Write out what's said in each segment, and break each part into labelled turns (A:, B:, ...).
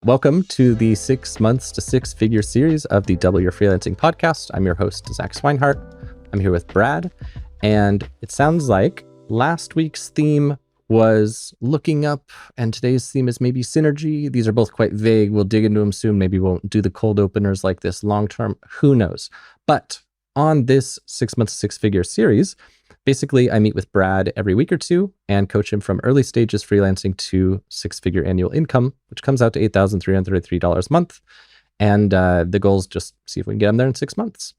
A: Welcome to the 6 months to six figure series of the Double Your Freelancing podcast. I'm your host, Zach Swinehart. I'm here with Brad, and it sounds like last week's theme was looking up, and today's theme is maybe synergy. These are both quite vague. We'll dig into them soon. Maybe we won't do the cold openers like this long term. Who knows? But on this 6 months to six figure series, basically, I meet with Brad every week or two and coach him from early stages freelancing to six-figure annual income, which comes out to $8,333 a month. And the goal is just see if we can get him there in 6 months.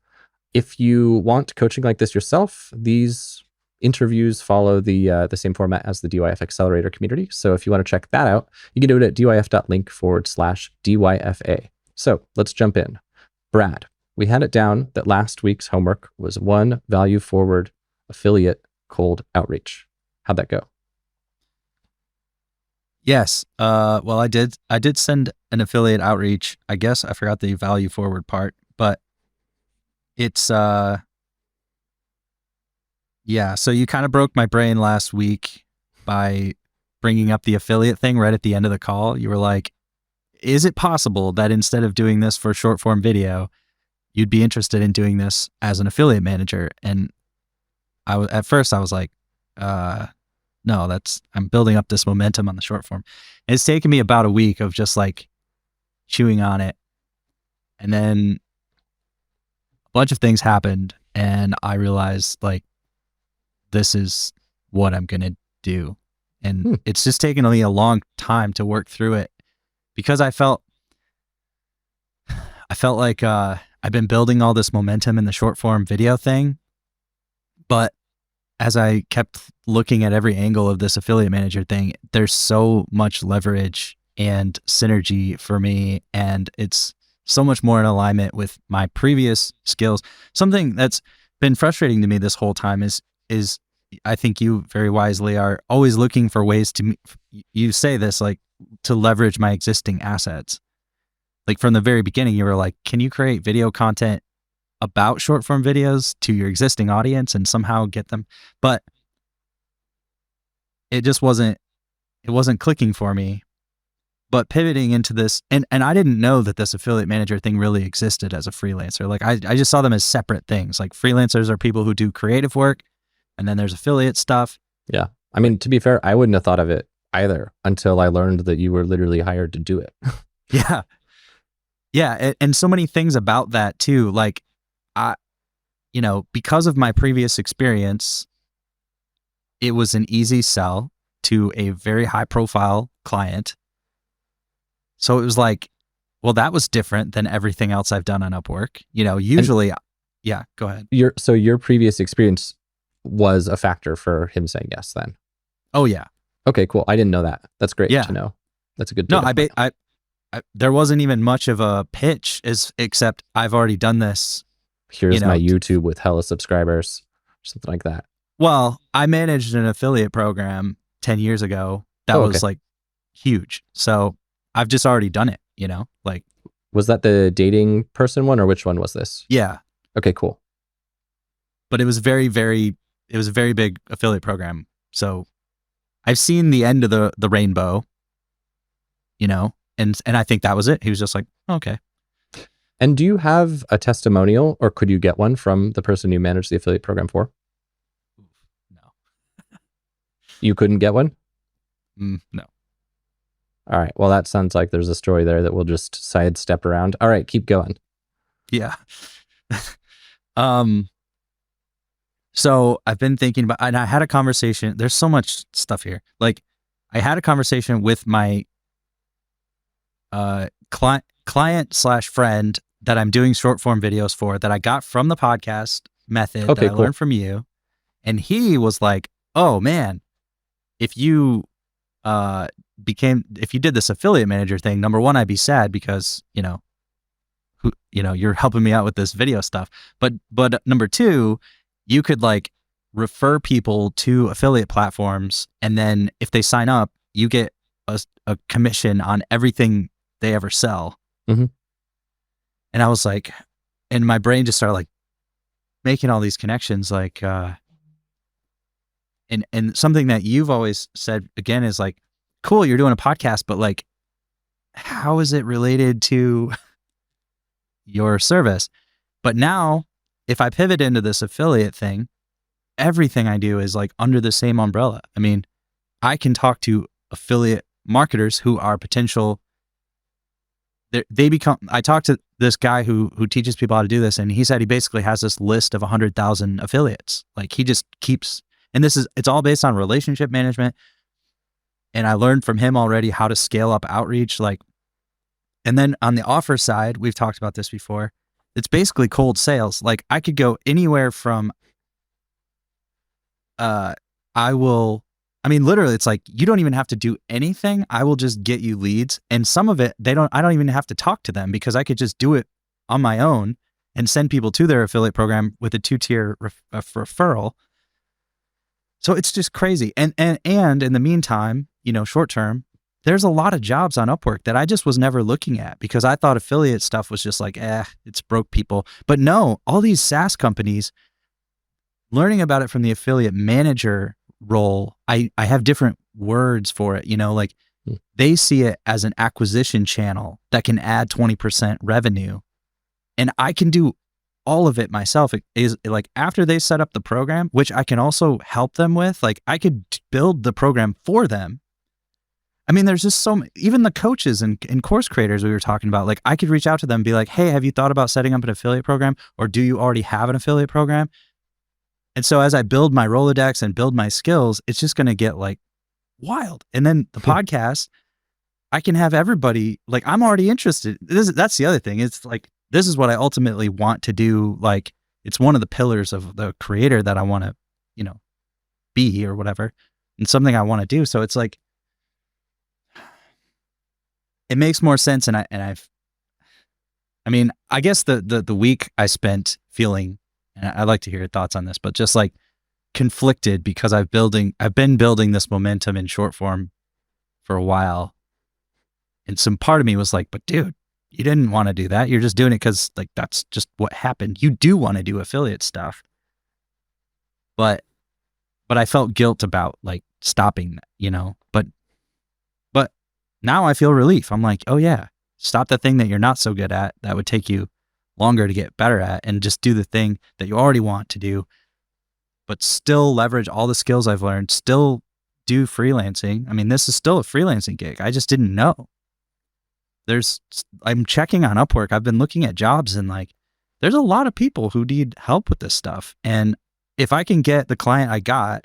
A: If you want coaching like this yourself, these interviews follow the same format as the DYF Accelerator community. So if you want to check that out, you can do it at dyf.link/DYFA. So let's jump in. Brad, we had it down that last week's homework was one value forward affiliate cold outreach. How'd that go?
B: Yes. Well, I did send an affiliate outreach. I guess I forgot the value forward part, but it's, yeah. So you kind of broke my brain last week by bringing up the affiliate thing right at the end of the call. You were like, is it possible that instead of doing this for short form video, you'd be interested in doing this as an affiliate manager? And at first I was like, no, I'm building up this momentum on the short form. And it's taken me about a week of just like chewing on it. And then a bunch of things happened and I realized like, this is what I'm going to do. And it's just taken me a long time to work through it because I felt like, I've been building all this momentum in the short form video thing, but as I kept looking at every angle of this affiliate manager thing, there's so much leverage and synergy for me. And it's so much more in alignment with my previous skills. Something that's been frustrating to me this whole time is I think you very wisely are always looking for ways to, you say this, like to leverage my existing assets. Like from the very beginning, you were like, can you create video content about short form videos to your existing audience and somehow get them? But it just wasn't clicking for me. But pivoting into this, and I didn't know that this affiliate manager thing really existed as a freelancer. Like I just saw them as separate things. Like freelancers are people who do creative work, and then there's affiliate stuff.
A: Yeah. I mean, to be fair, I wouldn't have thought of it either until I learned that you were literally hired to do it.
B: Yeah. Yeah. And so many things about that too. Like, because of my previous experience, it was an easy sell to a very high profile client. So it was like, well, that was different than everything else I've done on Upwork. Usually, yeah, go ahead.
A: Your previous experience was a factor for him saying yes then.
B: Oh yeah.
A: Okay, cool. I didn't know that. That's great to know. That's a good
B: No, I there wasn't even much of a pitch except I've already done this.
A: Here's my YouTube with hella subscribers, something like that.
B: Well, I managed an affiliate program 10 years ago. That was like huge. So I've just already done it, like.
A: Was that the dating person one or which one was this?
B: Yeah.
A: Okay, cool.
B: But it was a very big affiliate program. So I've seen the end of the rainbow, and I think that was it. He was just like, okay.
A: And do you have a testimonial or could you get one from the person you managed the affiliate program for?
B: No.
A: You couldn't get one?
B: No.
A: All right. Well, that sounds like there's a story there that we'll just sidestep around. All right, keep going.
B: Yeah. So I've been thinking about, and I had a conversation. There's so much stuff here. Like I had a conversation with my client/friend that I'm doing short form videos for that I got from the podcast method that I learned from you. And he was like, oh man, if you did this affiliate manager thing, number one, I'd be sad because, you're helping me out with this video stuff. But number two, you could like refer people to affiliate platforms. And then if they sign up, you get a commission on everything they ever sell.
A: Mm-hmm.
B: And I was like, and my brain just started like making all these connections, like, and something that you've always said again is like, cool, you're doing a podcast, but like, how is it related to your service? But now if I pivot into this affiliate thing, everything I do is like under the same umbrella. I mean, I can talk to affiliate marketers who are potential. I talked to this guy who teaches people how to do this, and he said he basically has this list of 100,000 affiliates. Like he just keeps, and it's all based on relationship management. And I learned from him already how to scale up outreach. Like, and then on the offer side, we've talked about this before. It's basically cold sales. Like I could go anywhere from, literally it's like, you don't even have to do anything. I will just get you leads. And some of it, I don't even have to talk to them because I could just do it on my own and send people to their affiliate program with a 2-tier referral. So it's just crazy. And in the meantime, short term, there's a lot of jobs on Upwork that I just was never looking at because I thought affiliate stuff was just like, it's broke people. But no, all these SaaS companies, learning about it from the affiliate manager role, I have different words for it, like they see it as an acquisition channel that can add 20% revenue. And I can do all of it myself. It is like after they set up the program, which I can also help them with, like I could build the program for them. I mean, there's just so many, even the coaches and course creators we were talking about, like I could reach out to them and be like, hey, have you thought about setting up an affiliate program? Or do you already have an affiliate program? And so as I build my Rolodex and build my skills, it's just going to get like wild. And then the podcast, I can have everybody, like I'm already interested. That's the other thing. It's like, this is what I ultimately want to do. Like it's one of the pillars of the creator that I want to, be or whatever, and something I want to do. So it's like, it makes more sense. I guess the week I spent feeling, and I'd like to hear your thoughts on this, but just like conflicted because I've been building this momentum in short form for a while. And some part of me was like, but dude, you didn't want to do that. You're just doing it because like, that's just what happened. You do want to do affiliate stuff. But I felt guilt about like stopping, but now I feel relief. I'm like, oh yeah, stop the thing that you're not so good at that would take you longer to get better at and just do the thing that you already want to do, but still leverage all the skills I've learned, still do freelancing. I mean, this is still a freelancing gig. I just didn't know. I'm checking on Upwork. I've been looking at jobs and like, there's a lot of people who need help with this stuff. And if I can get the client I got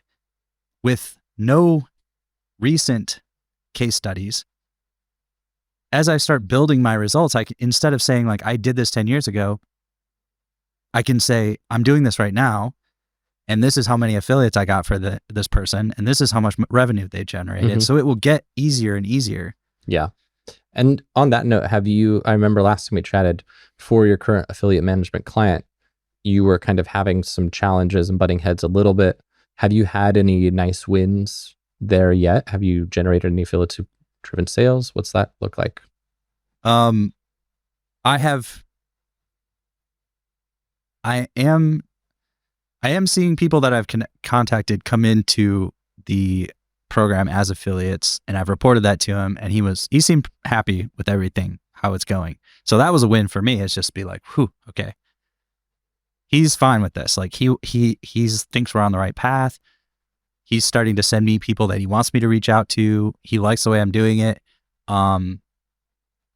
B: with no recent case studies, as I start building my results, instead of saying like, I did this 10 years ago, I can say, I'm doing this right now. And this is how many affiliates I got for this person. And this is how much revenue they generated. Mm-hmm. So it will get easier and easier.
A: Yeah. And on that note, I remember last time we chatted, for your current affiliate management client, you were kind of having some challenges and butting heads a little bit. Have you had any nice wins there yet? Have you generated any affiliate-driven sales? What's that look like?
B: I am seeing people that I've contacted come into the program as affiliates, and I've reported that to him, and he seemed happy with everything, how it's going. So that was a win for me. It's just be like, whew, okay. He's fine with this. Like he thinks we're on the right path. He's starting to send me people that he wants me to reach out to. He likes the way I'm doing it. And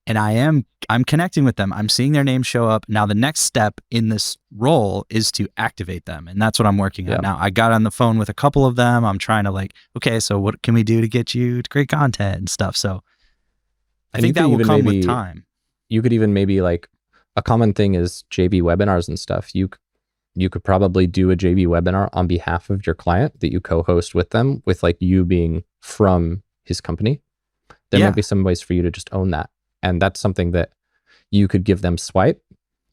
B: I'm connecting with them. I'm seeing their names show up. Now the next step in this role is to activate them. And that's what I'm working on now. I got on the phone with a couple of them. I'm trying to like, okay, so what can we do to get you to create content and stuff? So I think that will come with time.
A: You could even maybe like, a common thing is JV webinars and stuff. You could probably do a JV webinar on behalf of your client that you co-host with them, with like you being from his company. There might be some ways for you to just own that. And that's something that you could give them Swipe.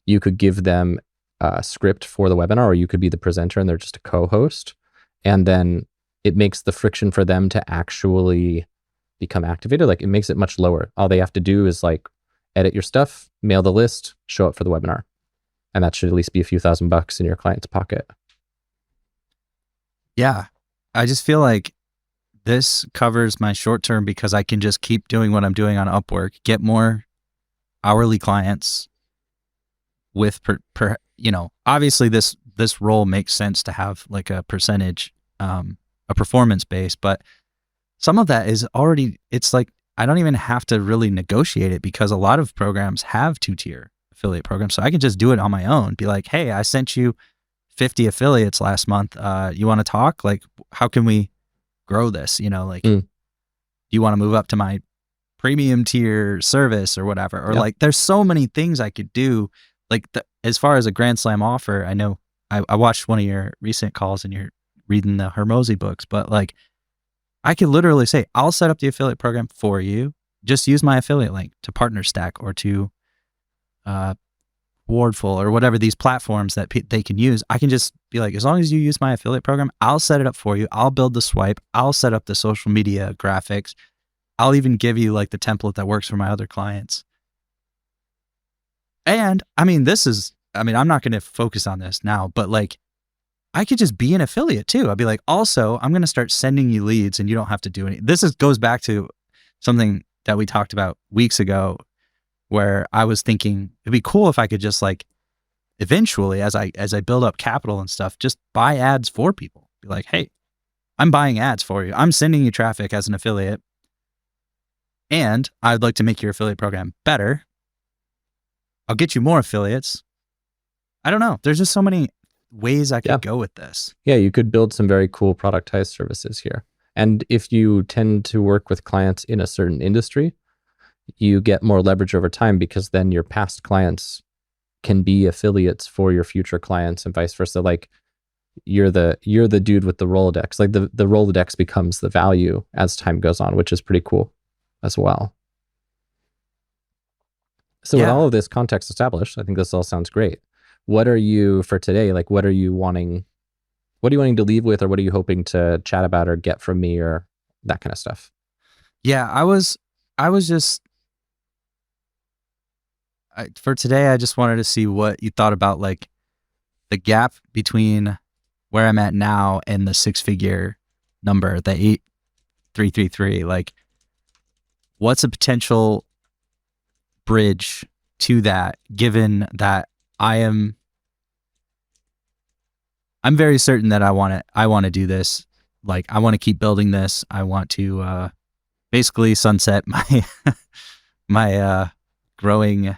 A: You could give them a script for the webinar, or you could be the presenter and they're just a co-host. And then it makes the friction for them to actually become activated. Like it makes it much lower. All they have to do is like edit your stuff, mail the list, show up for the webinar. And that should at least be a few $1,000 in your client's pocket.
B: Yeah. I just feel like this covers my short term because I can just keep doing what I'm doing on Upwork, get more hourly clients with obviously this role makes sense to have like a percentage, a performance base, but some of that is already, it's like, I don't even have to really negotiate it because a lot of programs have 2-tier affiliate programs. So I can just do it on my own. Be like, hey, I sent you 50 affiliates last month. You want to talk? Like, how can we grow this? Do you want to move up to my premium tier service or whatever? Or like, there's so many things I could do. Like as far as a Grand Slam offer, I know I watched one of your recent calls and you're reading the Hermosi books, but like, I could literally say, I'll set up the affiliate program for you. Just use my affiliate link to PartnerStack or to Wardful or whatever these platforms that they can use. I can just be like, as long as you use my affiliate program, I'll set it up for you. I'll build the swipe. I'll set up the social media graphics. I'll even give you like the template that works for my other clients. And I mean, I'm not going to focus on this now, but like, I could just be an affiliate too. I'd be like, also, I'm going to start sending you leads and you don't have to do anything. This goes back to something that we talked about weeks ago where I was thinking it'd be cool if I could just like eventually, as I build up capital and stuff, just buy ads for people. Be like, hey, I'm buying ads for you. I'm sending you traffic as an affiliate and I'd like to make your affiliate program better. I'll get you more affiliates. I don't know. There's just so many ways I could go with this.
A: Yeah, you could build some very cool productized services here. And if you tend to work with clients in a certain industry, you get more leverage over time because then your past clients can be affiliates for your future clients and vice versa. Like you're the dude with the Rolodex. Like the Rolodex becomes the value as time goes on, which is pretty cool as well. So with all of this context established, I think this all sounds great. What are you for today? Like, what are you wanting to leave with, or what are you hoping to chat about or get from me or that kind of stuff?
B: Yeah, I was just, for today, I just wanted to see what you thought about like the gap between where I'm at now and the 6-figure number, the 8,333. Like, what's a potential bridge to that, given that I'm very certain that I want to do this. Like, I want to keep building this. I want to basically sunset my growing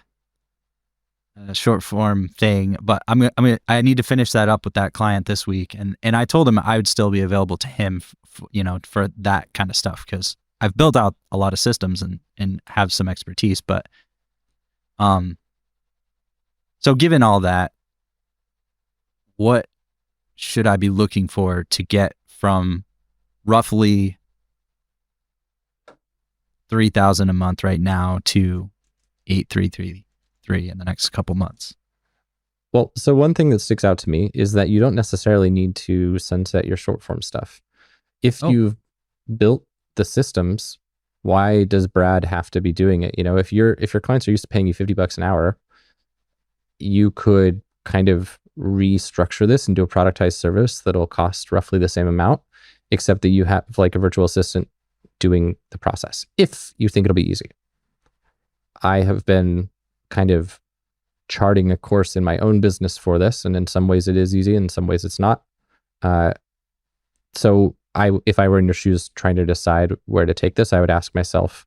B: short form thing. But I need to finish that up with that client this week. And I told him I would still be available to him, for that kind of stuff, because I've built out a lot of systems and have some expertise. But so given all that, what should I be looking for to get from roughly 3,000 a month right now to 8,333 in the next couple months?
A: Well, so one thing that sticks out to me is that you don't necessarily need to sunset your short form stuff. If you've built the systems, why does Brad have to be doing it? If your clients are used to paying you $50 an hour, you could kind of restructure this into a productized service that'll cost roughly the same amount, except that you have like a virtual assistant doing the process, if you think it'll be easy. I have been kind of charting a course in my own business for this, and in some ways it is easy, in some ways it's not. So if I were in your shoes trying to decide where to take this, I would ask myself,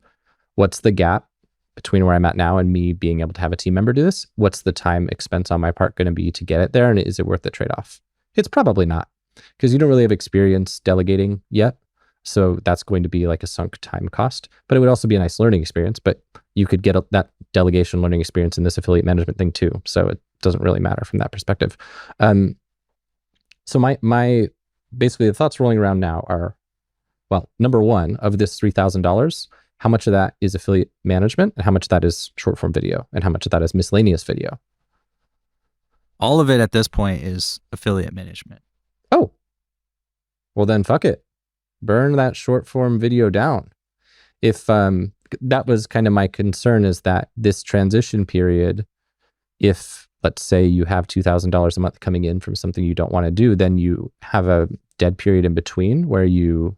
A: what's the gap between where I'm at now and me being able to have a team member do this? What's the time expense on my part going to be to get it there? And is it worth the trade-off? It's probably not, because you don't really have experience delegating yet. So that's going to be like a sunk time cost, but it would also be a nice learning experience. But you could get that delegation learning experience in this affiliate management thing too. So it doesn't really matter from that perspective. So my basically the thoughts rolling around now are, well, number one, of this $3,000, how much of that is affiliate management and how much of that is short form video and how much of that is miscellaneous video?
B: All of it at this point is affiliate management.
A: Oh, well then fuck it. Burn that short form video down. If that was kind of my concern, is that this transition period, if let's say you have $2,000 a month coming in from something you don't want to do, then you have a dead period in between where you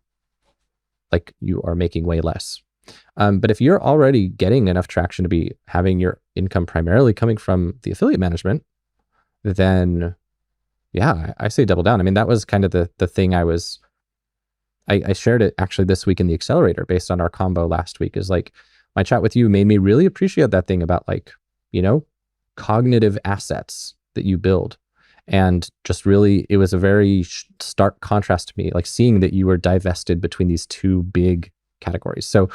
A: like you are making way less. But if you're already getting enough traction to be having your income primarily coming from the affiliate management, then yeah, I say double down. I mean, that was kind of the thing I shared it actually this week in the accelerator based on our combo last week, is like my chat with you made me really appreciate that thing about like, cognitive assets that you build. And just really, it was a very stark contrast to me, like seeing that you were divested between these two big categories. So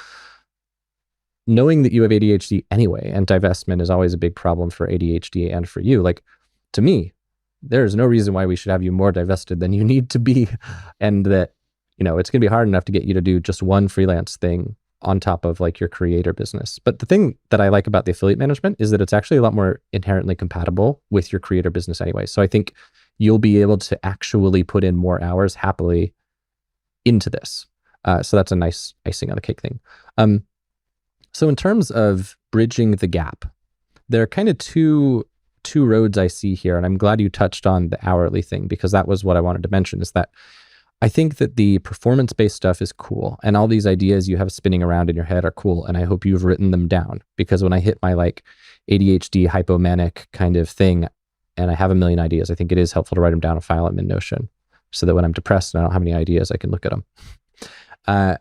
A: knowing that you have ADHD anyway, and divestment is always a big problem for ADHD and for you, like to me, there's no reason why we should have you more divested than you need to be. And that, it's going to be hard enough to get you to do just one freelance thing on top of like your creator business. But the thing that I like about the affiliate management is that it's actually a lot more inherently compatible with your creator business anyway. So I think you'll be able to actually put in more hours happily into this. So that's a nice icing on the cake thing. So in terms of bridging the gap, there are kind of two roads I see here. And I'm glad you touched on the hourly thing, because that was what I wanted to mention, is that I think that the performance-based stuff is cool, and all these ideas you have spinning around in your head are cool, and I hope you've written them down, because when I hit my like ADHD hypomanic kind of thing and I have a million ideas, I think it is helpful to write them down and file them in Notion, so that when I'm depressed and I don't have any ideas, I can look at them.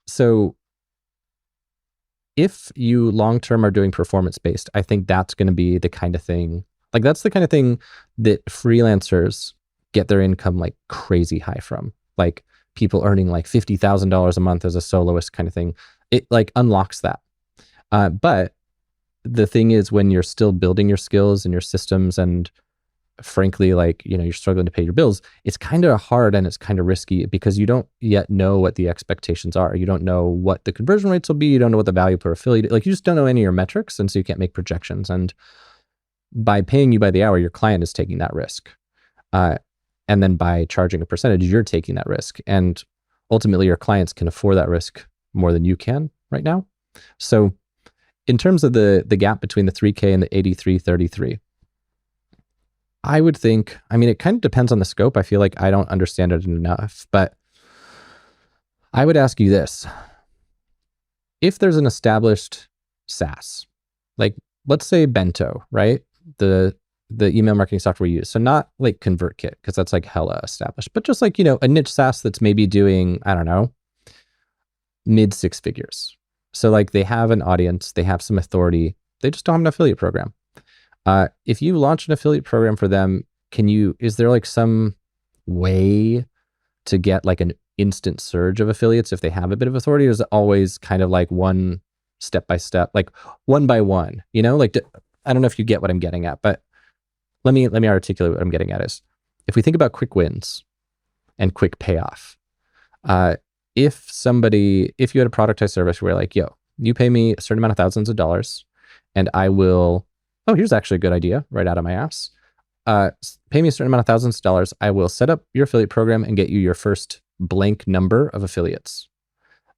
A: So if you long-term are doing performance-based, I think that's going to be the kind of thing, like that's the kind of thing that freelancers get their income like crazy high from. Like people earning like $50,000 a month as a soloist kind of thing. It like unlocks that. But the thing is, when you're still building your skills and your systems, and frankly, like, you're struggling to pay your bills, it's kind of hard and it's kind of risky, because you don't yet know what the expectations are. You don't know what the conversion rates will be. You don't know what the value per affiliate, like you just don't know any of your metrics. And so you can't make projections. And by paying you by the hour, your client is taking that risk. And then by charging a percentage, you're taking that risk. And ultimately, your clients can afford that risk more than you can right now. So in terms of the gap between the 3K and the 83-33, I would think, I mean, it kind of depends on the scope. I feel like I don't understand it enough, but I would ask you this. If there's an established SaaS, like let's say Bento, right? The email marketing software we use. So not like ConvertKit, because that's like hella established, but just like, a niche SaaS that's maybe doing, I don't know, mid 6 figures. So like they have an audience, they have some authority, they just don't have an affiliate program. If you launch an affiliate program for them, is there like some way to get like an instant surge of affiliates if they have a bit of authority? Or is it always kind of like one step by step, like one by one, like, I don't know if you get what I'm getting at, but let me articulate what I'm getting at is, if we think about quick wins and quick payoff, if you had a productized service where like, yo, you pay me a certain amount of thousands of dollars and I will, here's actually a good idea right out of my ass. Pay me a certain amount of thousands of dollars. I will set up your affiliate program and get you your first blank number of affiliates.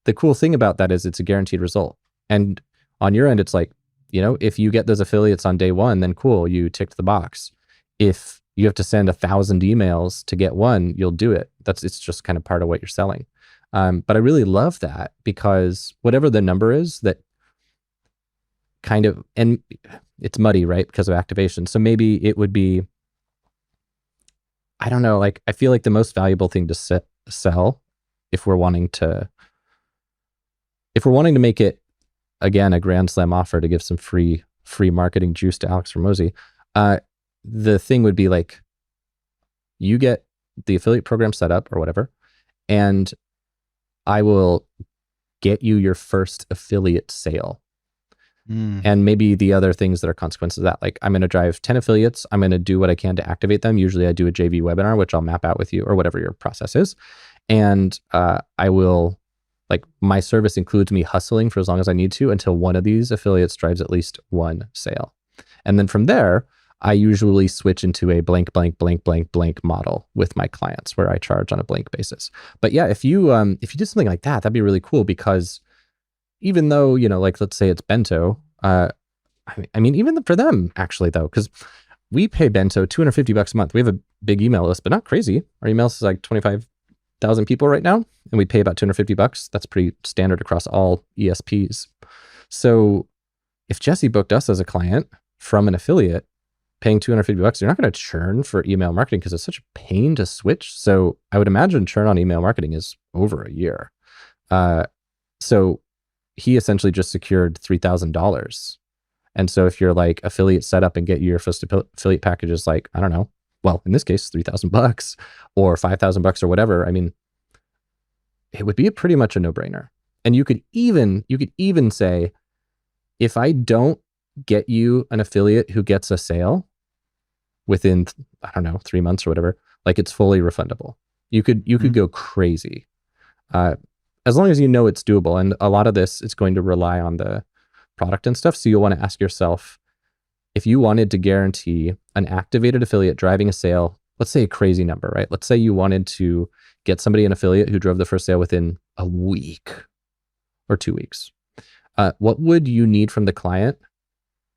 A: The cool thing about that is it's a guaranteed result. And on your end, it's like, if you get those affiliates on day one, then cool, you ticked the box. If you have to send 1,000 emails to get one, you'll do it. It's just kind of part of what you're selling. But I really love that, because whatever the number is, that kind of, and it's muddy, right? Because of activation. So maybe it would be, I don't know, like I feel like the most valuable thing to sell, if we're wanting to make it, again, a grand slam offer to give some free marketing juice to Alex Ramosi, the thing would be like, you get the affiliate program set up or whatever, and I will get you your first affiliate sale. And maybe the other things that are consequences of that, like I'm going to drive 10 affiliates. I'm going to do what I can to activate them. Usually I do a JV webinar, which I'll map out with you, or whatever your process is. And I will, like, my service includes me hustling for as long as I need to until one of these affiliates drives at least one sale. And then from there, I usually switch into a blank model with my clients, where I charge on a blank basis. But yeah, if you do something like that, that'd be really cool, because even though, like let's say it's Bento, I mean, even for them actually though, because we pay Bento $250 a month. We have a big email list, but not crazy. Our email list is like 25 1,000 people right now, and we pay about $250. That's pretty standard across all ESPs. So if Jesse booked us as a client from an affiliate paying $250, you're not going to churn for email marketing because it's such a pain to switch. So I would imagine churn on email marketing is over a year. So he essentially just secured $3,000. And so if you're like affiliate setup and get your first affiliate package is like, I don't know, well, in this case, $3,000 or $5,000 or whatever. I mean, it would be pretty much a no-brainer. And you could even say, if I don't get you an affiliate who gets a sale within, I don't know, 3 months or whatever, like it's fully refundable. You could go crazy. As long as you know it's doable. And a lot of this is going to rely on the product and stuff. So you'll want to ask yourself, if you wanted to guarantee an activated affiliate driving a sale, let's say a crazy number, right? Let's say you wanted to get somebody an affiliate who drove the first sale within a week or 2 weeks. What would you need from the client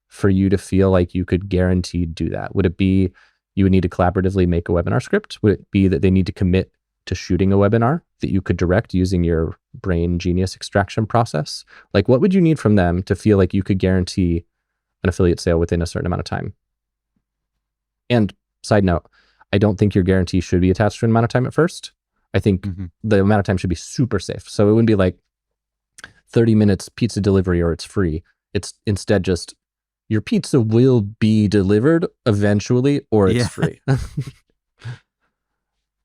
A: for you to feel like you could guaranteed do that? Would it be you would need to collaboratively make a webinar script? Would it be that they need to commit to shooting a webinar that you could direct using your brain genius extraction process? Like, what would you need from them to feel like you could guarantee an affiliate sale within a certain amount of time? And side note, I don't think your guarantee should be attached to an amount of time at first. I think the amount of time should be super safe. So it wouldn't be like 30 minutes pizza delivery or it's free. It's instead just your pizza will be delivered eventually or it's free.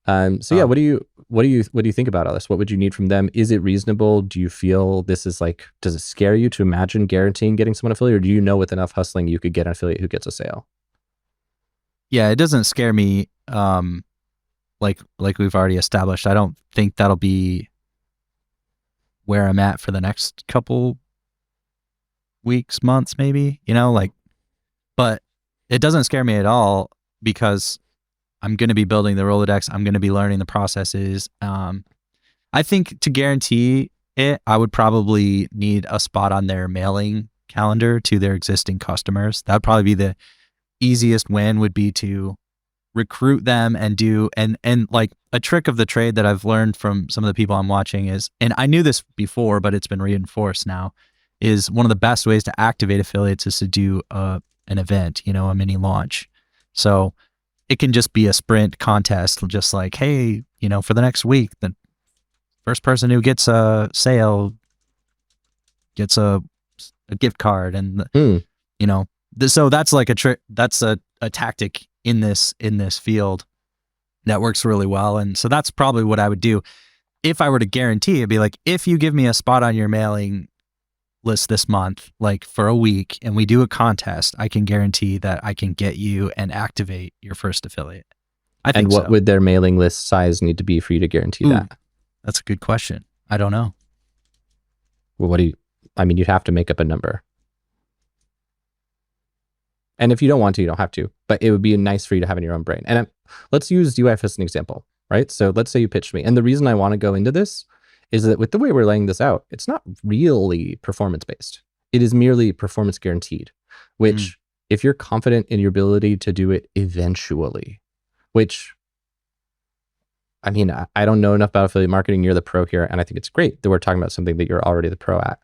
A: So yeah, what do you think about all this? What would you need from them? Is it reasonable? Do you feel this is like, does it scare you to imagine guaranteeing getting someone affiliate, or do you know with enough hustling you could get an affiliate who gets a sale?
B: Yeah, it doesn't scare me. Like we've already established, I don't think that'll be where I'm at for the next couple weeks, months, maybe, but it doesn't scare me at all because I'm going to be building the Rolodex. I'm going to be learning the processes. I think to guarantee it, I would probably need a spot on their mailing calendar to their existing customers. That would probably be the easiest win, would be to recruit them and do, and like a trick of the trade that I've learned from some of the people I'm watching is, and I knew this before, but it's been reinforced now, is one of the best ways to activate affiliates is to do an event, a mini launch. So it can just be a sprint contest, just like, hey, for the next week, the first person who gets a sale gets a gift card, and so that's like a trick. That's a tactic in this field that works really well. And so that's probably what I would do if I were to guarantee. It'd be like, if you give me a spot on your mailing list this month, like for a week, and we do a contest, I can guarantee that I can get you and activate your first affiliate. I think. And what
A: would their mailing list size need to be for you to guarantee that?
B: That's a good question. I don't know.
A: Well, you'd have to make up a number. And if you don't want to, you don't have to, but it would be nice for you to have in your own brain. And let's use DYF as an example, right? So let's say you pitched me. And the reason I want to go into this is that with the way we're laying this out, it's not really performance-based. It is merely performance guaranteed, which if you're confident in your ability to do it eventually, which, I mean, I don't know enough about affiliate marketing. You're the pro here. And I think it's great that we're talking about something that you're already the pro at.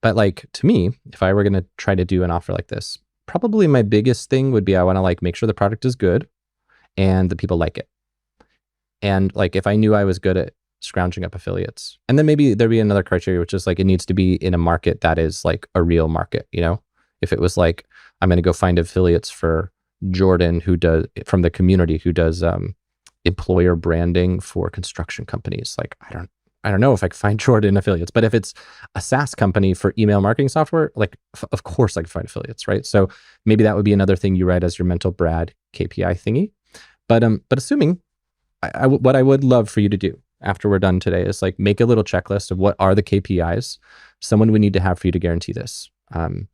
A: But like, to me, if I were going to try to do an offer like this, probably my biggest thing would be I want to like make sure the product is good and the people like it. And like, if I knew I was good at scrounging up affiliates, and then maybe there'd be another criteria, which is like, it needs to be in a market that is like a real market. If it was like, I'm going to go find affiliates for Jordan from the community who does employer branding for construction companies. Like, I don't know if I can find Jordan affiliates, but if it's a SaaS company for email marketing software, like of course I can find affiliates, right? So maybe that would be another thing you write as your mental Brad KPI thingy. But assuming, what I would love for you to do after we're done today is like make a little checklist of what are the KPIs someone would need to have for you to guarantee this, and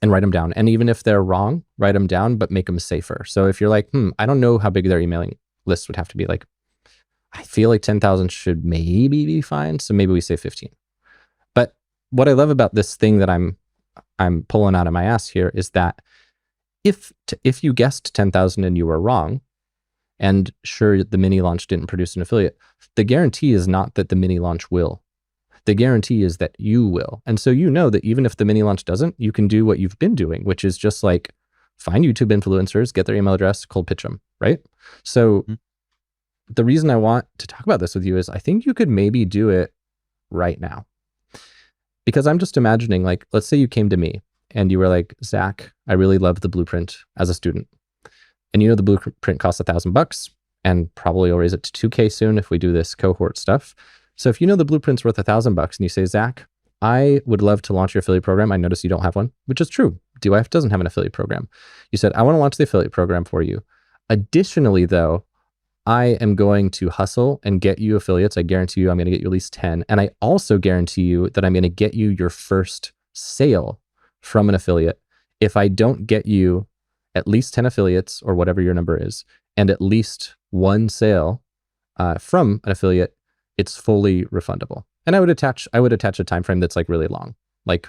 A: write them down. And even if they're wrong, write them down, but make them safer. So if you're like, I don't know how big their emailing list would have to be, like, I feel like 10,000 should maybe be fine. So maybe we say 15. But what I love about this thing that I'm pulling out of my ass here is that if you guessed 10,000 and you were wrong, And sure, the mini launch didn't produce an affiliate. The guarantee is not that the mini launch will. The guarantee is that you will. And so you know that even if the mini launch doesn't, you can do what you've been doing, which is just like find YouTube influencers, get their email address, cold pitch them, right? So the reason I want to talk about this with you is I think you could maybe do it right now. Because I'm just imagining, like, let's say you came to me and you were like, Zach, I really love the blueprint as a student. And you know the blueprint costs $1,000 and probably will raise it to 2K soon if we do this cohort stuff. So if you know the blueprint's worth $1,000 and you say, Zach, I would love to launch your affiliate program. I notice you don't have one, which is true. DYF doesn't have an affiliate program. You said, I want to launch the affiliate program for you. Additionally, though, I am going to hustle and get you affiliates. I guarantee you I'm going to get you at least 10. And I also guarantee you that I'm going to get you your first sale from an affiliate. If I don't get you at least 10 affiliates or whatever your number is, and at least one sale from an affiliate, it's fully refundable. And I would attach a time frame that's like really long, like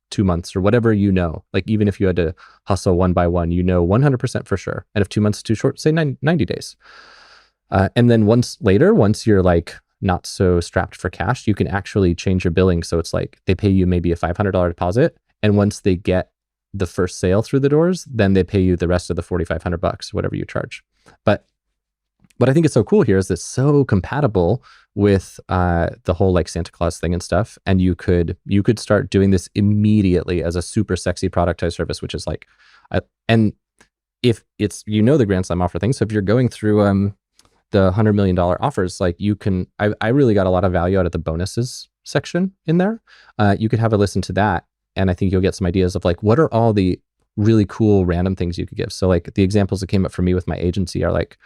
A: 2 months or whatever, like even if you had to hustle one by one, 100% for sure. And if 2 months is too short, say 90 days. And then once you're like not so strapped for cash, you can actually change your billing. So it's like they pay you maybe a $500 deposit. And once they get the first sale through the doors, then they pay you the rest of the $4,500, whatever you charge. But what I think is so cool here is it's so compatible with the whole like Santa Claus thing and stuff. And you could start doing this immediately as a super sexy productized service, which is like, and if it's, the Grand Slam offer thing. So if you're going through the $100 million offers, like I really got a lot of value out of the bonuses section in there. You could have a listen to that. And I think you'll get some ideas of like, what are all the really cool random things you could give? So like the examples that came up for me with my agency are like,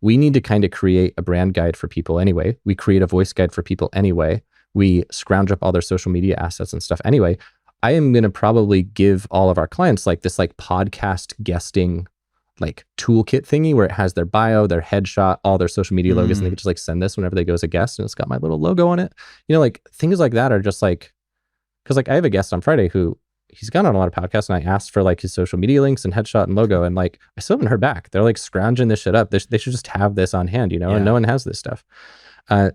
A: we need to kind of create a brand guide for people anyway. We create a voice guide for people anyway. We scrounge up all their social media assets and stuff anyway. I am going to probably give all of our clients like this like podcast guesting like toolkit thingy where it has their bio, their headshot, all their social media logos, and they can just like send this whenever they go as a guest, and it's got my little logo on it. Like things like that are just like, because like I have a guest on Friday who he's gone on a lot of podcasts, and I asked for like his social media links and headshot and logo, and like I still haven't heard back. They're like scrounging this shit up. They should just have this on hand, and no one has this stuff.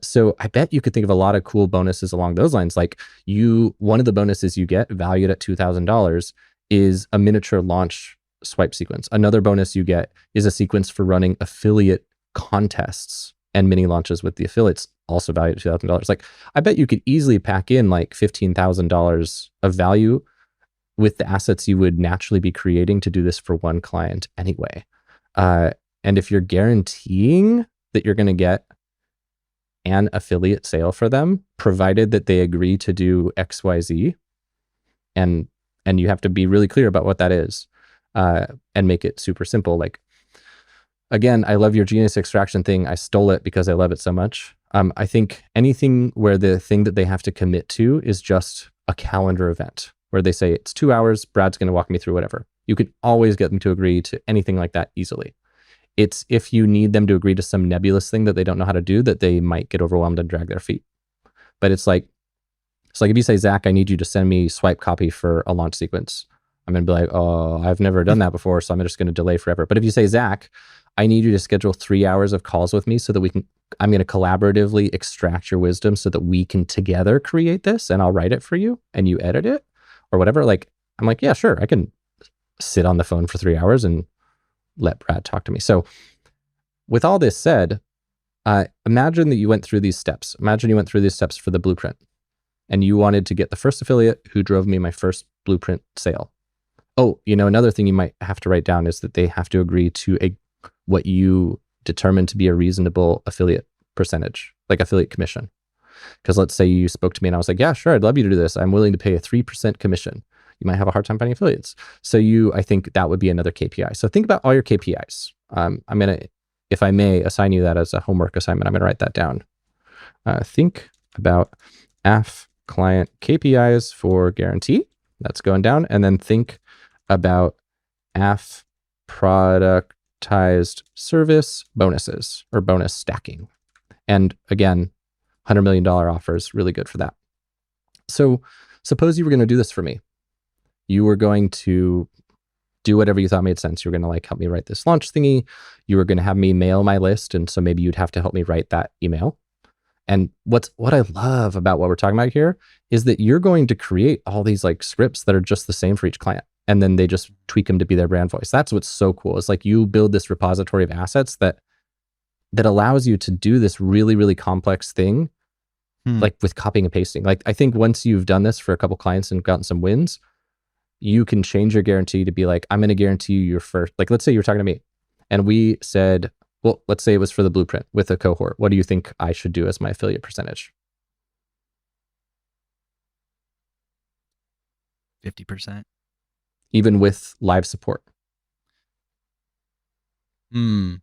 A: So I bet you could think of a lot of cool bonuses along those lines. Like one of the bonuses you get valued at $2,000 is a miniature launch swipe sequence. Another bonus you get is a sequence for running affiliate contests and mini launches with the affiliates, also valued at $2,000. Like I bet you could easily pack in like $15,000 of value with the assets you would naturally be creating to do this for one client anyway. And if you're guaranteeing that you're going to get an affiliate sale for them, provided that they agree to do XYZ, and you have to be really clear about what that is, and make it super simple. Like, again, I love your genius extraction thing. I stole it because I love it so much. I think anything where the thing that they have to commit to is just a calendar event where they say it's 2 hours, Brad's going to walk me through whatever. You can always get them to agree to anything like that easily. It's if you need them to agree to some nebulous thing that they don't know how to do, that they might get overwhelmed and drag their feet. But it's like if you say, Zach, I need you to send me swipe copy for a launch sequence, I'm going to be like, oh, I've never done that before, so I'm just going to delay forever. But if you say, Zach, I need you to schedule 3 hours of calls with me so that I'm going to collaboratively extract your wisdom so that we can together create this, and I'll write it for you and you edit it or whatever. Like, I'm like, yeah, sure. I can sit on the phone for 3 hours and let Brad talk to me. So with all this said, imagine that you went through these steps. Imagine you went through these steps for the blueprint and you wanted to get the first affiliate who drove me my first blueprint sale. Oh, another thing you might have to write down is that they have to agree to what you determine to be a reasonable affiliate percentage, like affiliate commission. Because let's say you spoke to me and I was like, yeah, sure, I'd love you to do this. I'm willing to pay a 3% commission. You might have a hard time finding affiliates. So I think that would be another KPI. So think about all your KPIs. I'm going to, if I may, assign you that as a homework assignment. I'm going to write that down. Think about AF client KPIs for guarantee. That's going down. And then think about AF productized service bonuses or bonus stacking. And again, $100 million offers, really good for that. So suppose you were going to do this for me. You were going to do whatever you thought made sense. You're going to like help me write this launch thingy. You were going to have me mail my list. And so maybe you'd have to help me write that email. And what I love about what we're talking about here is that you're going to create all these like scripts that are just the same for each client. And then they just tweak them to be their brand voice. That's what's so cool. It's like you build this repository of assets that allows you to do this really, really complex thing, like with copying and pasting. Like I think once you've done this for a couple clients and gotten some wins, you can change your guarantee to be like, I'm going to guarantee you your first, like, let's say you were talking to me and we said, well, let's say it was for the blueprint with a cohort. What do you think I should do as my affiliate percentage?
B: 50%.
A: Even with live support?
B: You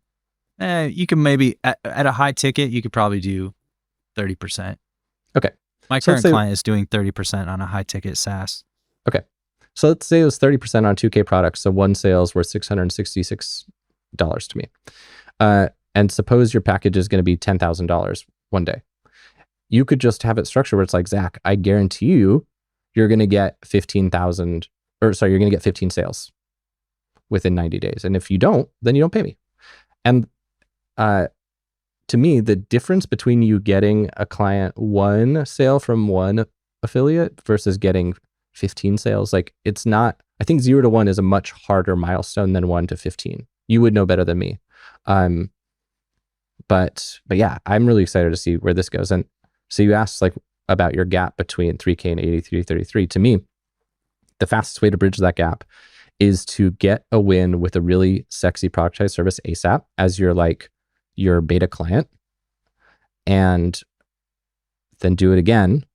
B: can maybe, at a high ticket, you could probably do 30%.
A: Okay.
B: My current client is doing 30% on a high ticket SaaS.
A: Okay. So let's say it was 30% on 2K products. So one sale is worth $666 to me. And suppose your package is going to be $10,000 one day. You could just have it structured where it's like, Zach, I guarantee you're going to get 15,000, or sorry, you're going to get 15 sales within 90 days. And if you don't, then you don't pay me. And to me, the difference between you getting a client one sale from one affiliate versus getting 15 sales, like it's not, I think 0 to 1 is a much harder milestone than 1 to 15. You would know better than me. But yeah, I'm really excited to see where this goes. And so you asked like about your gap between 3K and 8333. To me, the fastest way to bridge that gap is to get a win with a really sexy productized service ASAP as your beta client, and then do it again,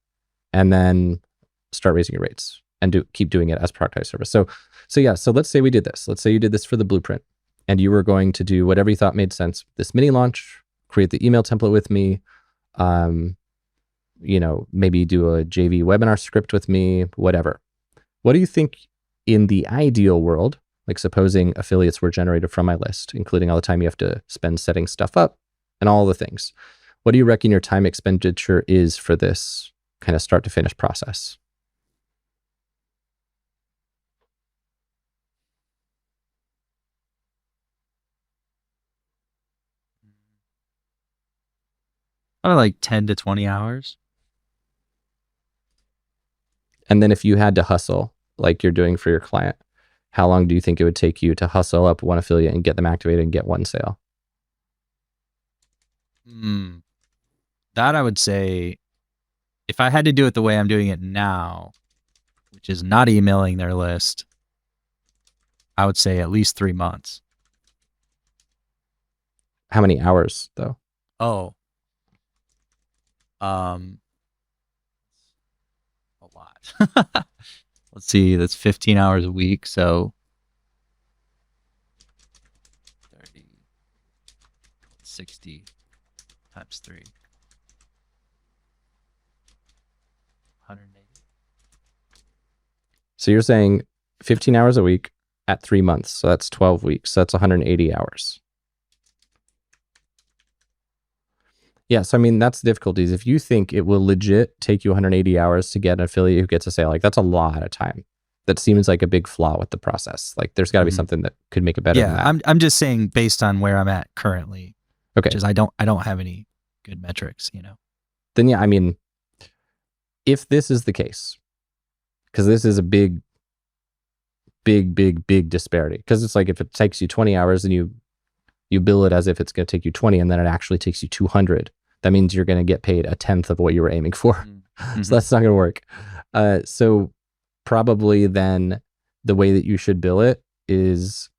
A: and then start raising your rates and keep doing it as productized service. So yeah, so let's say we did this. Let's say you did this for the blueprint and you were going to do whatever you thought made sense. This mini launch, create the email template with me, maybe do a JV webinar script with me, whatever. What do you think in the ideal world, like supposing affiliates were generated from my list, including all the time you have to spend setting stuff up and all the things, what do you reckon your time expenditure is for this kind of start to finish process?
B: Probably like 10 to 20 hours.
A: And then if you had to hustle like you're doing for your client, how long do you think it would take you to hustle up one affiliate and get them activated and get one sale?
B: That I would say, if I had to do it the way I'm doing it now, which is not emailing their list, I would say at least 3 months.
A: How many hours though?
B: A lot. Let's see, that's 15 hours a week, so 30, 60 times 3. 180.
A: So you're saying 15 hours a week at 3 months. So that's 12 weeks. So that's 180 hours. Yeah, so I mean, that's the difficulties. If you think it will legit take you 180 hours to get an affiliate who gets a sale, like that's a lot of time. That seems like a big flaw with the process. Like there's got to be something that could make it better than that.
B: I'm just saying based on where I'm at currently.
A: Okay.
B: Which is I don't have any good metrics,
A: Then yeah, I mean, if this is the case, because this is a big disparity. Because it's like if it takes you 20 hours and you bill it as if it's going to take you 20 and then it actually takes you 200, that means you're going to get paid a tenth of what you were aiming for. So that's not going to work. So probably then the way that you should bill it is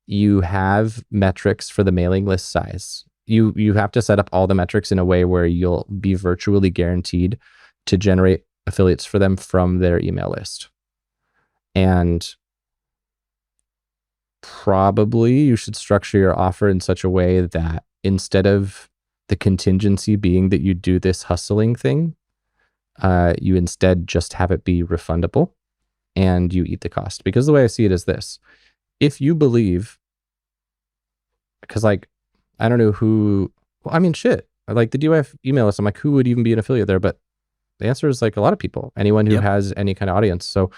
A: you have metrics for the mailing list size. You have to set up all the metrics in a way where you'll be virtually guaranteed to generate affiliates for them from their email list. And probably you should structure your offer in such a way that instead of the contingency being that you do this hustling thing, you instead just have it be refundable and you eat the cost. Because the way I see it is this: if you believe, because like, I don't know who, well, I mean, shit, like the DYF email list, I'm like, who would even be an affiliate there? But the answer is like a lot of people, anyone who has any kind of audience. So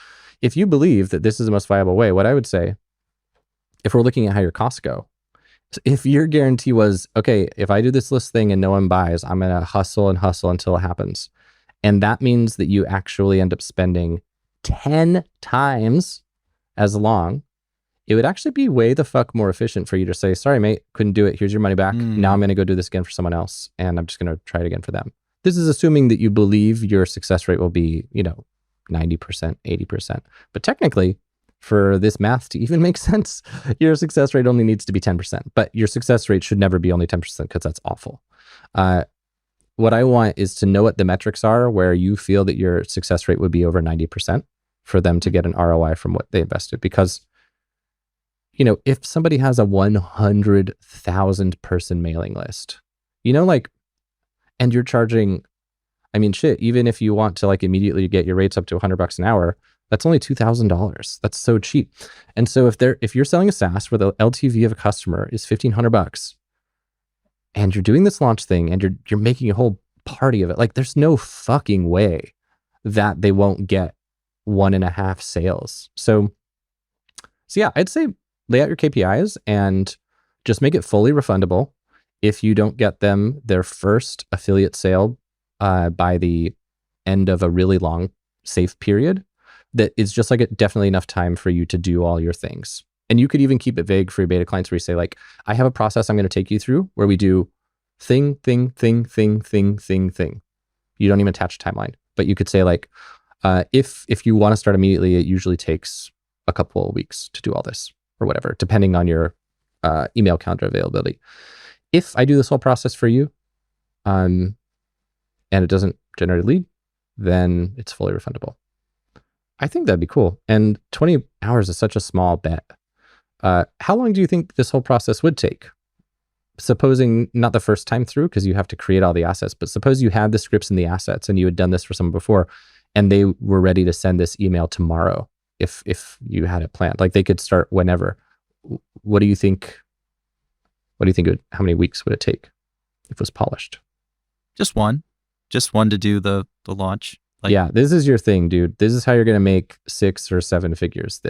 A: if you believe that this is the most viable way, what I would say, if we're looking at how your costs go, if your guarantee was, okay, if I do this list thing and no one buys, I'm going to hustle and hustle until it happens. And that means that you actually end up spending 10 times as long. It would actually be way the fuck more efficient for you to say, sorry, mate, couldn't do it. Here's your money back. Now I'm going to go do this again for someone else. And I'm just going to try it again for them. This is assuming that you believe your success rate will be, 90%, 80%. But technically, for this math to even make sense, your success rate only needs to be 10%. But your success rate should never be only 10% because that's awful. What I want is to know what the metrics are where you feel that your success rate would be over 90% for them to get an ROI from what they invested. Because if somebody has a 100,000 person mailing list, and you're charging, even if you want to immediately get your rates up to $100 an hour, that's only $2,000. That's so cheap. And so if you're selling a SaaS where the LTV of a customer is $1,500 and you're doing this launch thing and you're making a whole party of it, there's no fucking way that they won't get 1.5 sales. So yeah, I'd say lay out your KPIs and just make it fully refundable if you don't get them their first affiliate sale by the end of a really long safe period. That is just definitely enough time for you to do all your things. And you could even keep it vague for your beta clients where you say I have a process I'm going to take you through where we do thing, thing, thing, thing, thing, thing, thing. You don't even attach a timeline, but you could say if you want to start immediately, it usually takes a couple of weeks to do all this or whatever, depending on your email calendar availability. If I do this whole process for you, and it doesn't generate a lead, then it's fully refundable. I think that'd be cool. And 20 hours is such a small bet. How long do you think this whole process would take? Supposing not the first time through, because you have to create all the assets, but suppose you had the scripts and the assets and you had done this for someone before and they were ready to send this email tomorrow. If you had it planned, they could start whenever. What do you think? How many weeks would it take if it was polished?
B: Just one to do the launch.
A: Yeah, this is your thing, dude. This is how you're going to make 6 or 7 figures.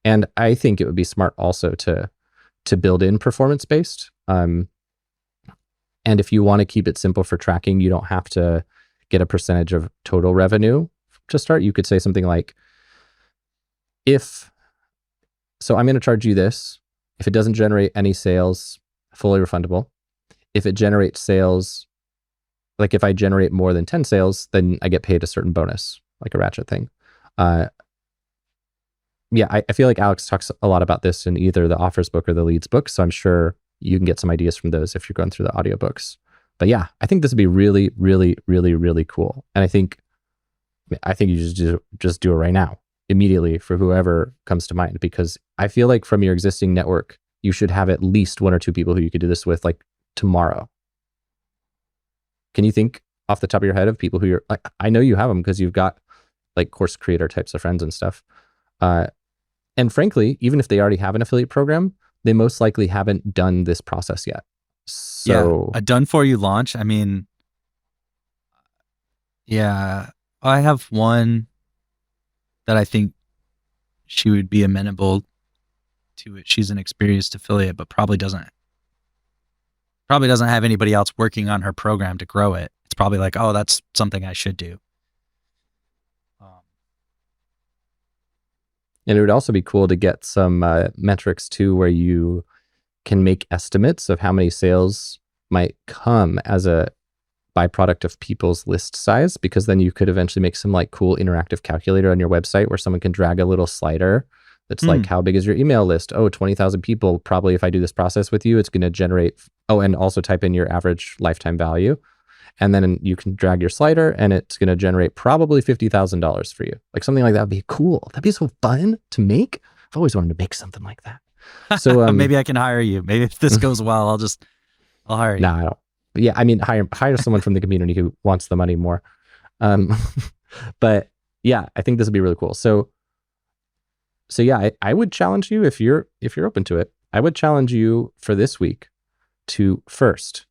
A: And I think it would be smart also to build in performance based. And if you want to keep it simple for tracking, you don't have to get a percentage of total revenue to start. You could say something like, so I'm going to charge you this. If it doesn't generate any sales, fully refundable. If it generates sales, if I generate more than 10 sales, then I get paid a certain bonus, like a ratchet thing. I feel like Alex talks a lot about this in either the offers book or the leads book. So I'm sure you can get some ideas from those if you're going through the audiobooks. But yeah, I think this would be really, really, really, really cool. And I think you just do it right now, immediately, for whoever comes to mind, because I feel like from your existing network, you should have at least 1 or 2 people who you could do this with tomorrow. Can you think off the top of your head of people who you're I know you have them because you've got course creator types of friends and stuff. And frankly, even if they already have an affiliate program, they most likely haven't done this process yet. So
B: a done for you launch. I have one that I think she would be amenable to it. She's an experienced affiliate, but probably doesn't have anybody else working on her program to grow it. It's probably oh, that's something I should do.
A: And it would also be cool to get some metrics too, where you can make estimates of how many sales might come as a byproduct of people's list size, because then you could eventually make some cool interactive calculator on your website where someone can drag a little slider that's how big is your email list? Oh, 20,000 people. Probably if I do this process with you, it's going to generate, and also type in your average lifetime value. And then you can drag your slider and it's going to generate probably $50,000 for you. Something like that would be cool. That'd be so fun to make. I've always wanted to make something like that. So
B: maybe I can hire you. Maybe if this goes well, I'll hire you.
A: No, I don't. Yeah, hire someone from the community who wants the money more. But yeah, I think this would be really cool. So yeah, I would challenge you if you're open to it. I would challenge you for this week to first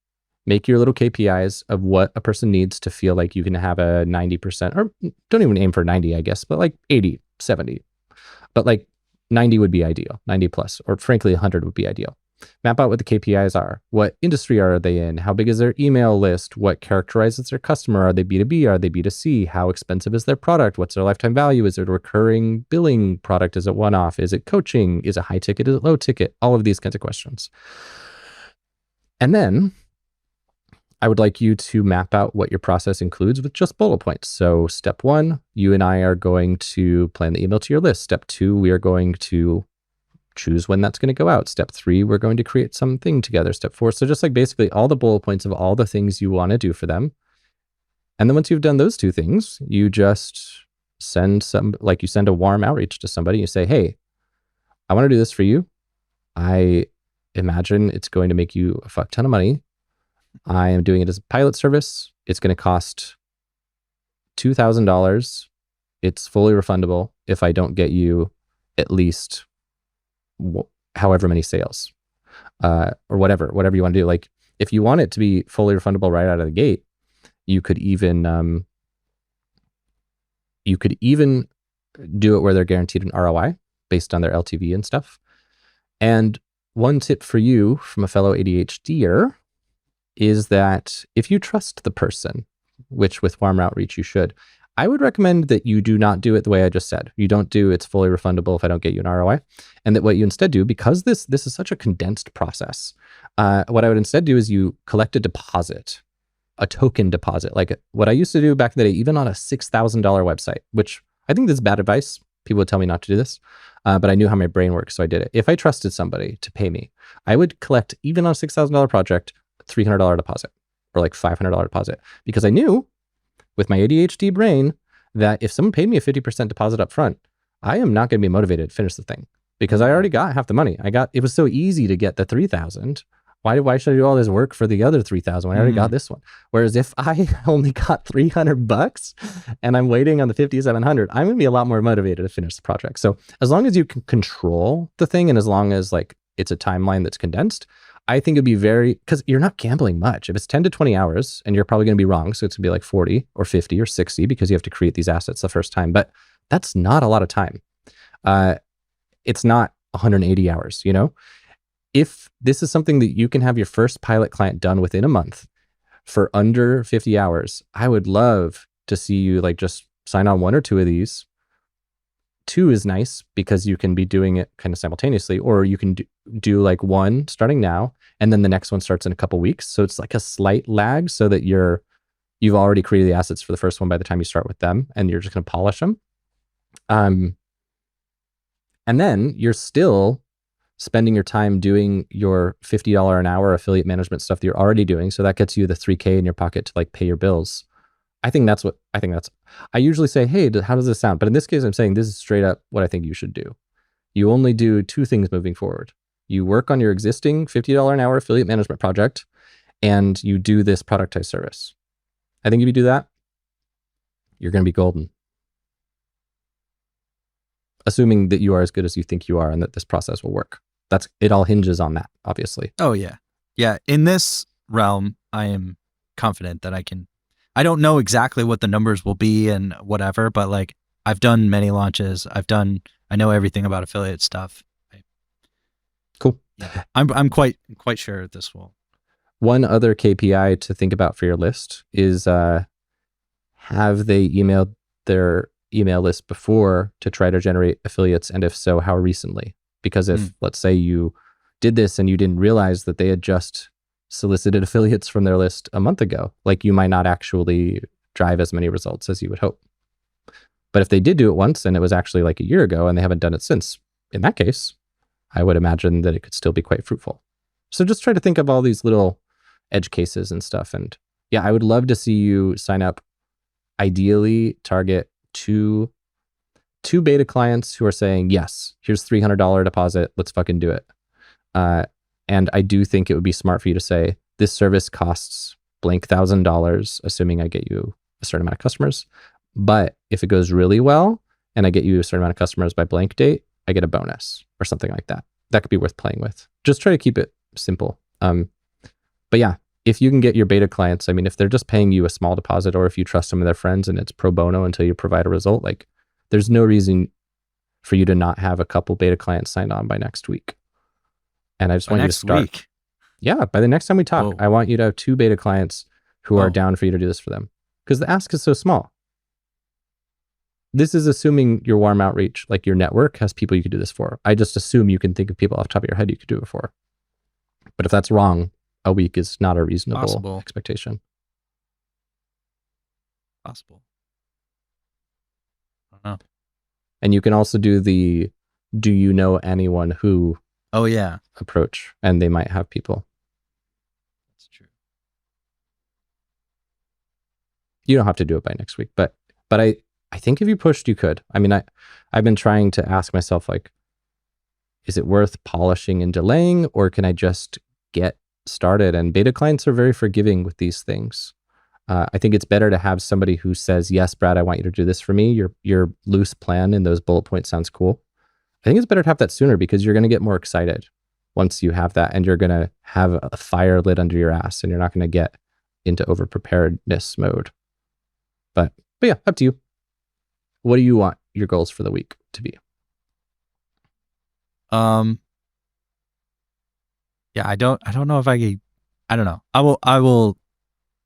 A: make your little KPIs of what a person needs to feel like you can have a 90%, or don't even aim for 90, I guess, but 80, 70. But like 90 would be ideal, 90 plus, or frankly, 100 would be ideal. Map out what the KPIs are. What industry are they in? How big is their email list? What characterizes their customer? Are they B2B? Are they B2C? How expensive is their product? What's their lifetime value? Is it a recurring billing product? Is it one-off? Is it coaching? Is it high ticket? Is it low ticket? All of these kinds of questions. And then I would like you to map out what your process includes with just bullet points. So step 1, you and I are going to plan the email to your list. Step 2, we are going to choose when that's going to go out. Step 3, we're going to create something together. Step 4. So just like basically all the bullet points of all the things you want to do for them. And then once you've done those 2 things, you just send you send a warm outreach to somebody. You say, hey, I want to do this for you. I imagine it's going to make you a fuck ton of money. I am doing it as a pilot service. It's going to cost $2,000. It's fully refundable if I don't get you at least however many sales, or whatever you want to do. Like if you want it to be fully refundable right out of the gate, you could even do it where they're guaranteed an ROI based on their LTV and stuff. And one tip for you from a fellow ADHDer is that if you trust the person, which with warm outreach you should, I would recommend that you do not do it the way I just said. You don't do it's fully refundable if I don't get you an ROI. And that what you instead do, because this is such a condensed process, what I would instead do is you collect a deposit, a token deposit. Like what I used to do back in the day, even on a $6,000 website, which I think this is bad advice. People would tell me not to do this, but I knew how my brain works, so I did it. If I trusted somebody to pay me, I would collect, even on a $6,000 project, a $300 deposit or like $500 deposit, because I knew with my ADHD brain that if someone paid me a 50% deposit up front, I am not going to be motivated to finish the thing because I already got half the money. It was so easy to get the 3,000. Why should I do all this work for the other 3,000 when I already got this one? Whereas if I only got $300 and I'm waiting on the 5,700, I'm going to be a lot more motivated to finish the project. So as long as you can control the thing and as long as like it's a timeline that's condensed, I think it'd be because you're not gambling much. If it's 10 to 20 hours and you're probably going to be wrong, so it's going to be like 40 or 50 or 60 because you have to create these assets the first time, but that's not a lot of time. It's not 180 hours, you know? If this is something that you can have your first pilot client done within a month for under 50 hours, I would love to see you like just sign on 1 or 2 of these. 2 is nice because you can be doing it kind of simultaneously, or you can do like 1 starting now, and then the next one starts in a couple weeks. So it's like a slight lag so that you've already created the assets for the first one by the time you start with them, and you're just going to polish them. And then you're still spending your time doing your $50 an hour affiliate management stuff that you're already doing. So that gets you the $3K in your pocket to like pay your bills. I usually say, hey, how does this sound? But in this case, I'm saying this is straight up what I think you should do. You only do 2 things moving forward. You work on your existing $50 an hour affiliate management project, and you do this productized service. I think if you do that, you're going to be golden. Assuming that you are as good as you think you are and that this process will work. It all hinges on that, obviously.
B: Oh, yeah. Yeah. In this realm, I am confident that I don't know exactly what the numbers will be and whatever, but like I've done many launches. I know everything about affiliate stuff.
A: Cool.
B: Yeah, I'm quite sure this will.
A: One other KPI to think about for your list is have they emailed their email list before to try to generate affiliates? And if so, how recently? Because if let's say you did this and you didn't realize that they had just solicited affiliates from their list a month ago, like you might not actually drive as many results as you would hope. But if they did do it once and it was actually like a year ago and they haven't done it since, in that case, I would imagine that it could still be quite fruitful. So just try to think of all these little edge cases and stuff. And yeah, I would love to see you sign up. Ideally, target two beta clients who are saying, yes, here's $300 deposit. Let's fucking do it. And I do think it would be smart for you to say, this service costs blank $1,000, assuming I get you a certain amount of customers. But if it goes really well and I get you a certain amount of customers by blank date, I get a bonus or something like that. That could be worth playing with. Just try to keep it simple. But yeah, if you can get your beta clients, I mean, if they're just paying you a small deposit or if you trust some of their friends and it's pro bono until you provide a result, like there's no reason for you to not have a couple beta clients signed on by next week. And I just want you to start.
B: Week.
A: Yeah, by the next time we talk,
B: Whoa.
A: I want you to have 2 beta clients who are down for you to do this for them. Because the ask is so small. This is assuming your warm outreach, like your network, has people you could do this for. I just assume you can think of people off the top of your head you could do it for. But if that's wrong, a week is not a reasonable expectation.
B: Possible. I don't know.
A: And you can also do the do you know anyone who approach, and they might have people.
B: That's true.
A: You don't have to do it by next week, but I think if you pushed, you could. I mean, I've been trying to ask myself, like, is it worth polishing and delaying, or can I just get started? And beta clients are very forgiving with these things. I think it's better to have somebody who says, yes, Brad, I want you to do this for me. Your loose plan in those bullet points sounds cool. I think it's better to have that sooner, because you're going to get more excited once you have that, and you're going to have a fire lit under your ass, and you're not going to get into over preparedness mode. But yeah, up to you. What do you want your goals for the week to be?
B: Yeah, I don't know if I don't know. I will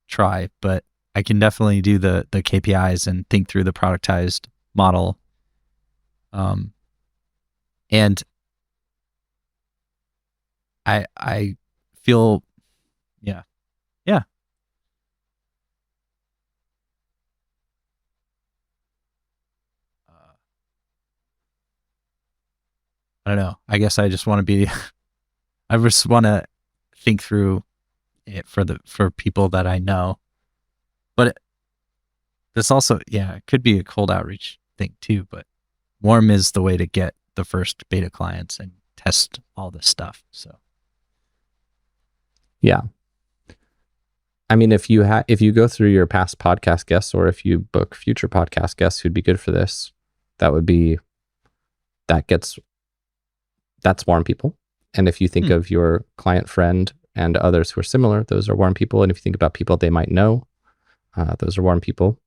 B: try, but I can definitely do the KPIs and think through the productized model. And I feel, yeah. I don't know. I guess I just want to be, I just want to think through it for people that I know. But this also, it could be a cold outreach thing too, but warm is the way to get the first beta clients and test all this stuff. So
A: yeah. I mean, if you go through your past podcast guests, or if you book future podcast guests who'd be good for this, that's warm people. And if you think of your client friend and others who are similar, those are warm people. And if you think about people they might know, those are warm people.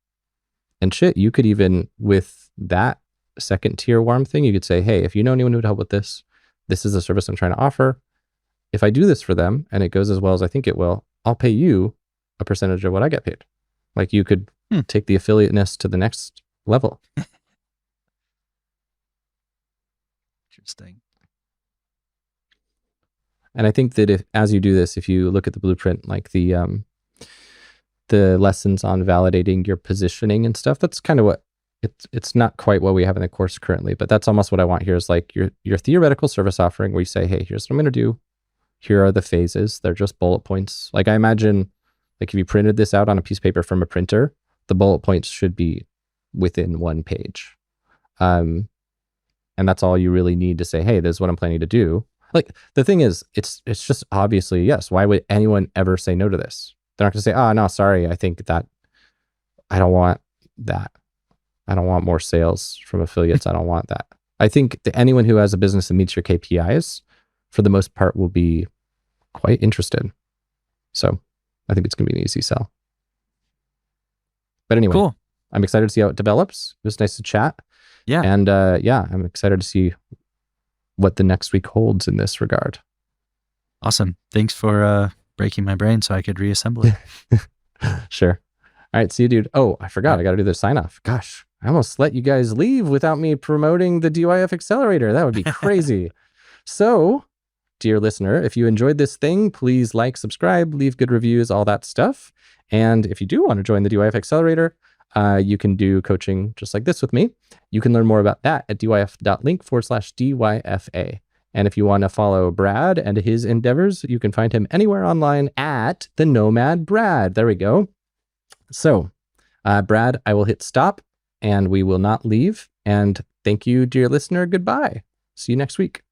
A: And shit, you could even, with that second tier warm thing, you could say, hey, if you know anyone who would help with this, this is the service I'm trying to offer. If I do this for them and it goes as well as I think it will, I'll pay you a percentage of what I get paid. Like, you could take the affiliateness to the next level.
B: Interesting.
A: And I think that as you do this, if you look at the blueprint, like the lessons on validating your positioning and stuff, that's kind of what it's not quite what we have in the course currently, but that's almost what I want here, is like your theoretical service offering, where you say, hey, here's what I'm going to do. Here are the phases. They're just bullet points. Like, I imagine, like, if you printed this out on a piece of paper from a printer, the bullet points should be within one page. And that's all you really need to say, hey, this is what I'm planning to do. Like, the thing is, it's just obviously, yes. Why would anyone ever say no to this? They're not going to say, oh, no, sorry, I think that I don't want that. I don't want more sales from affiliates. I don't want that. I think that anyone who has a business that meets your KPIs, for the most part, will be quite interested. So I think it's going to be an easy sell. But anyway,
B: cool.
A: I'm excited to see how it develops. It was nice to chat.
B: Yeah.
A: And I'm excited to see what the next week holds in this regard.
B: Awesome. Thanks for breaking my brain so I could reassemble it.
A: Sure. All right. See you, dude. Oh, I forgot. I got to do the sign off. Gosh, I almost let you guys leave without me promoting the DYF Accelerator. That would be crazy. So, dear listener, if you enjoyed this thing, please like, subscribe, leave good reviews, all that stuff. And if you do want to join the DYF Accelerator, you can do coaching just like this with me. You can learn more about that at dyf.link/DYFA. And if you want to follow Brad and his endeavors, you can find him anywhere online at the Nomad Brad. There we go. So, Brad, I will hit stop and we will not leave. And thank you, dear listener. Goodbye. See you next week.